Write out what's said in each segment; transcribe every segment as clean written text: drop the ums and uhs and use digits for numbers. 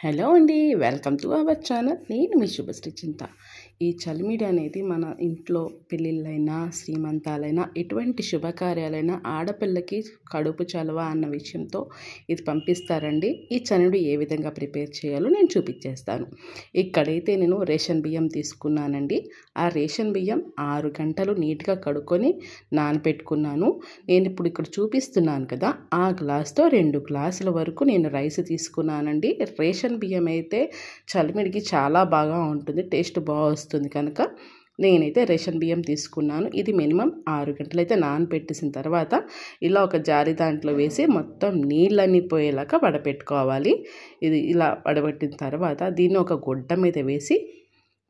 Hello అండి, welcome to our channel. నేను మీ శుభశ్రీ చింత. ఈ చలిమిడి అనేది మన ఇంట్లో పెళ్ళిళ్ళైనా శ్రీమంతాలైనా ఎటువంటి శుభకార్యాలైనా ఆడపిల్లకి కడుపు చలవ అన్న విషయంతో ఇది పంపిస్తారండి. ఈ చలిమిడి ఏ విధంగా ప్రిపేర్ చేయాలో నేను చూపించేస్తాను. ఇక్కడైతే నేను రేషన్ బియ్యం తీసుకున్నానండి. ఆ రేషన్ బియ్యం 6 గంటలు నీట్గా కడుక్కొని నానబెట్టుకున్నాను. నేను ఇప్పుడు ఇక్కడ చూపిస్తున్నాను కదా, ఆ గ్లాస్తో 2 గ్లాసుల వరకు నేను రైస్ తీసుకున్నానండి. రేషన్ బియ్యం అయితే చలిమిడికి చాలా బాగా ఉంటుంది, టేస్ట్ బాగా వస్తుంది కనుక నేనైతే రేషన్ బియ్యం తీసుకున్నాను. ఇది మినిమం 6 గంటలైతే నానబెట్టేసిన తర్వాత ఇలా ఒక జారి దాంట్లో వేసి మొత్తం నీళ్ళన్నీ పోయేలాగా వడపెట్టుకోవాలి. ఇది ఇలా వడబెట్టిన తర్వాత దీన్ని ఒక గుడ్డ మీద వేసి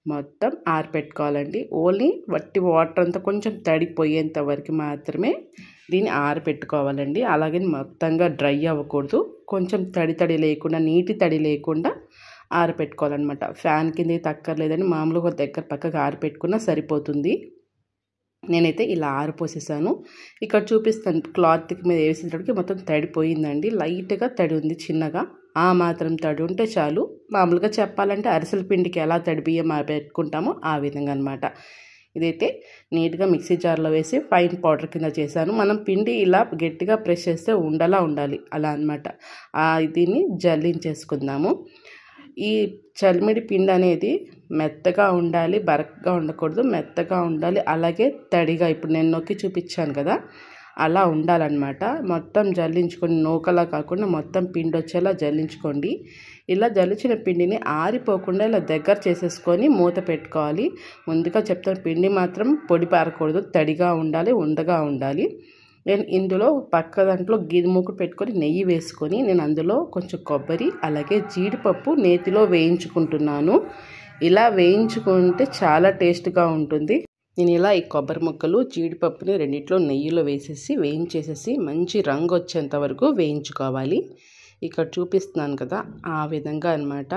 మొత్తం ఆరపెట్టుకోవాలండి. ఓన్లీ వట్టి వాటర్ అంతా కొంచెం తడిపోయేంత వరకు మాత్రమే దీన్ని ఆరపెట్టుకోవాలండి. అలాగే మొత్తంగా డ్రై అవ్వకూడదు, కొంచెం తడి లేకుండా, నీటి తడి లేకుండా ఆరపెట్టుకోవాలన్నమాట. ఫ్యాన్ కింద తక్కర్లేదని మామూలుగా దగ్గర పక్కకు ఆరపెట్టుకున్నా సరిపోతుంది. నేనైతే ఇలా ఆరిపోసేసాను. ఇక్కడ చూపిస్తాను, క్లాత్ మీద వేసేటప్పటికి మొత్తం తడిపోయిందండి. లైట్గా తడి ఉంది, చిన్నగా. ఆ మాత్రం తడి ఉంటే చాలు. మామూలుగా చెప్పాలంటే అరిసెల పిండికి ఎలా తడి బియ్యం పెట్టుకుంటామో ఆ విధంగా అనమాట. ఇదైతే నీట్గా మిక్సీ జార్లో వేసి ఫైన్ పౌడర్ కింద చేశాను. మనం పిండి ఇలా గట్టిగా ప్రెస్ చేస్తే ఉండలా ఉండాలి, అలా అనమాట. దీన్ని జల్లించేసుకుందాము. ఈ చలిమిడి పిండి అనేది మెత్తగా ఉండాలి, బరకగా ఉండకూడదు, మెత్తగా ఉండాలి. అలాగే తడిగా ఇప్పుడు నేను నొక్కి చూపించాను కదా, అలా ఉండాలన్నమాట. మొత్తం జల్లించుకొని, నూకలా కాకుండా మొత్తం పిండి వచ్చేలా జల్లించుకోండి. ఇలా జల్లించిన పిండిని ఆరిపోకుండా ఇలా దగ్గర చేసేసుకొని మూత పెట్టుకోవాలి. ముందుగా చెప్తాను, పిండి మాత్రం పొడి పారకూడదు, తడిగా ఉండాలి, ఉండగా ఉండాలి. నేను ఇందులో పక్క దాంట్లో గిన్నె పెట్టుకొని నెయ్యి వేసుకొని నేను అందులో కొంచెం కొబ్బరి అలాగే జీడిపప్పు నేతిలో వేయించుకుంటున్నాను. ఇలా వేయించుకుంటే చాలా టేస్ట్గా ఉంటుంది. నేను ఇలా ఈ కొబ్బరి ముక్కలు జీడిపప్పుని రెండిట్లో నెయ్యిలో వేసేసి వేయించేసేసి మంచి రంగు వచ్చేంత వరకు వేయించుకోవాలి. ఇక్కడ చూపిస్తున్నాను కదా, ఆ విధంగా అనమాట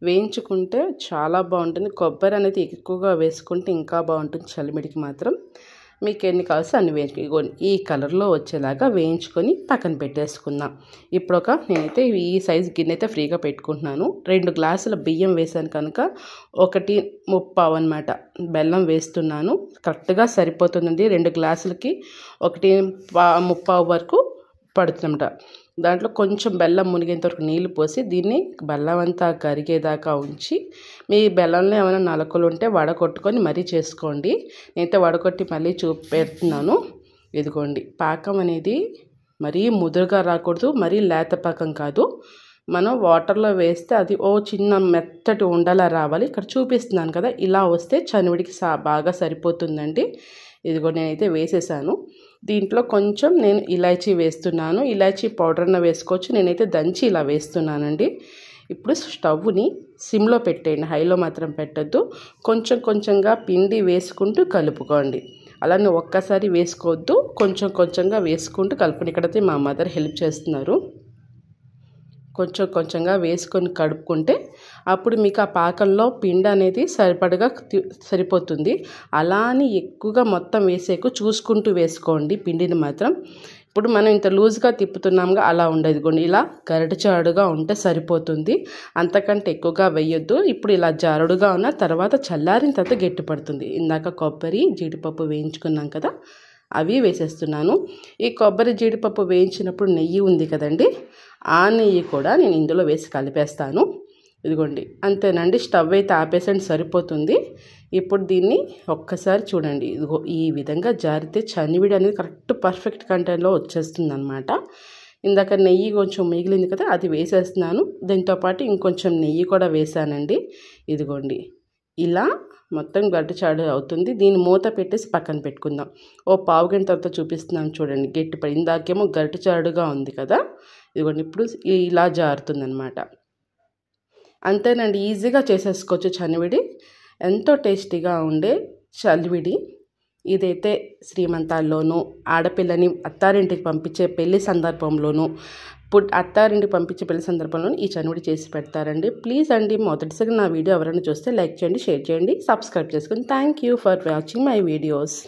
వేయించుకుంటే చాలా బాగుంటుంది. కొబ్బరి అనేది ఎక్కువగా వేసుకుంటే ఇంకా బాగుంటుంది. చలిమిడికి మాత్రం మీకు ఎన్ని కావాల్సి అన్ని వేయించుకొని ఈ కలర్లో వచ్చేలాగా వేయించుకొని పక్కన పెట్టేసుకుందాం. ఇప్పుడు నేనైతే ఈ సైజు గిన్నె అయితే ఫ్రీగా పెట్టుకుంటున్నాను. 2 గ్లాసుల బియ్యం వేసాను కనుక 1:30 అనమాట బెల్లం వేస్తున్నాను. కరెక్ట్గా సరిపోతుందండి. 2 గ్లాసులకి 1:30 వరకు పడుతుందన్నమాట. దాంట్లో కొంచెం బెల్లం మునిగేంత వరకు నీళ్ళు పోసి దీన్ని బెల్లం అంతా కరిగేదాకా ఉంచి, మీ బెల్లంలో ఏమైనా నలకలు ఉంటే వడగొట్టుకొని మరీ చేసుకోండి. నేనైతే వడగొట్టి మళ్ళీ పెడుతున్నాను. ఇదిగోండి, పాకం అనేది మరీ ముదురుగా రాకూడదు, మరీ లేత పాకం కాదు. మనం వాటర్లో వేస్తే అది చిన్న మెత్తటి ఉండలా రావాలి. ఇక్కడ చూపిస్తున్నాను కదా, ఇలా వస్తే చనివిడికి బాగా సరిపోతుందండి. ఇదిగో నేనైతే వేసేసాను. దీంట్లో కొంచెం నేను ఇలాచీ వేస్తున్నాను. ఇలాచీ పౌడర్న వేసుకోవచ్చు, నేనైతే దంచి ఇలా వేస్తున్నానండి. ఇప్పుడు స్టవ్ని సిమ్లో పెట్టేయండి, హైలో మాత్రం పెట్టద్దు. కొంచెం కొంచెంగా పిండి వేసుకుంటూ కలుపుకోండి. అలానే ఒక్కసారి వేసుకోవద్దు, కొంచెం కొంచెంగా వేసుకుంటూ కలుపుకోండి. ఇక్కడైతే మా మదర్ హెల్ప్ చేస్తున్నారు. కొంచెం కొంచెంగా వేసుకొని కడుపుకుంటే అప్పుడు మీకు ఆ పాకంలో పిండి అనేది సరిపోతుంది. అలా అని ఎక్కువగా మొత్తం వేసేకు చూసుకుంటూ వేసుకోండి పిండిని మాత్రం. ఇప్పుడు మనం ఇంత లూజ్గా తిప్పుతున్నాముగా, అలా ఉండదు. ఇలా గరిటెచాడుగా ఉంటే సరిపోతుంది, అంతకంటే ఎక్కువగా వేయొద్దు. ఇప్పుడు ఇలా జారుడుగా ఉన్న తర్వాత చల్లారిన తర్వాత గట్టిపడుతుంది. ఇందాక కొబ్బరి జీడిపప్పు వేయించుకున్నాం కదా, అవి వేసేస్తున్నాను. ఈ కొబ్బరి జీడిపప్పు వేయించినప్పుడు నెయ్యి ఉంది కదండి, ఆ నెయ్యి కూడా నేను ఇందులో వేసి కలిపేస్తాను. ఇదిగోండి, అంతేనండి. స్టవ్ అయితే ఆపేసండి, సరిపోతుంది. ఇప్పుడు దీన్ని ఒక్కసారి చూడండి. ఇదిగో ఈ విధంగా జారితే చనివిడి అనేది కరెక్ట్ పర్ఫెక్ట్ కంటెంట్లో వచ్చేస్తుంది అనమాట. ఇందాక నెయ్యి కొంచెం మిగిలింది కదా, అది వేసేస్తున్నాను. దీంతోపాటు ఇంకొంచెం నెయ్యి కూడా వేసానండి. ఇదిగోండి, ఇలా మొత్తం గడ్డచాడు అవుతుంది. దీన్ని మూత పెట్టేసి పక్కన పెట్టుకుందాం. 1/4 గంట తర్వాత చూపిస్తున్నాను చూడండి, గట్టిపడి. ఇందాకేమో గరిటెచాడుగా ఉంది కదా, ఇదిగోండి ఇప్పుడు ఇలా జారుతుంది అనమాట. అంతేనండి, ఈజీగా చేసేసుకోవచ్చు చనివిడి. ఎంతో టేస్టీగా ఉండే చలివిడి. ఇదైతే శ్రీమంతాల్లోనూ, ఆడపిల్లని అత్తారింటికి పంపించే పెళ్లి సందర్భంలోనూ, అత్తారింటికి పంపించే పెళ్లి సందర్భంలోనూ ఈ చనివిడి చేసి పెడతారండి. ప్లీజ్ అండి, మొదటిసారి నా వీడియో ఎవరైనా చూస్తే లైక్ చేయండి, షేర్ చేయండి, సబ్స్క్రైబ్ చేసుకోండి. Thank you for watching my videos.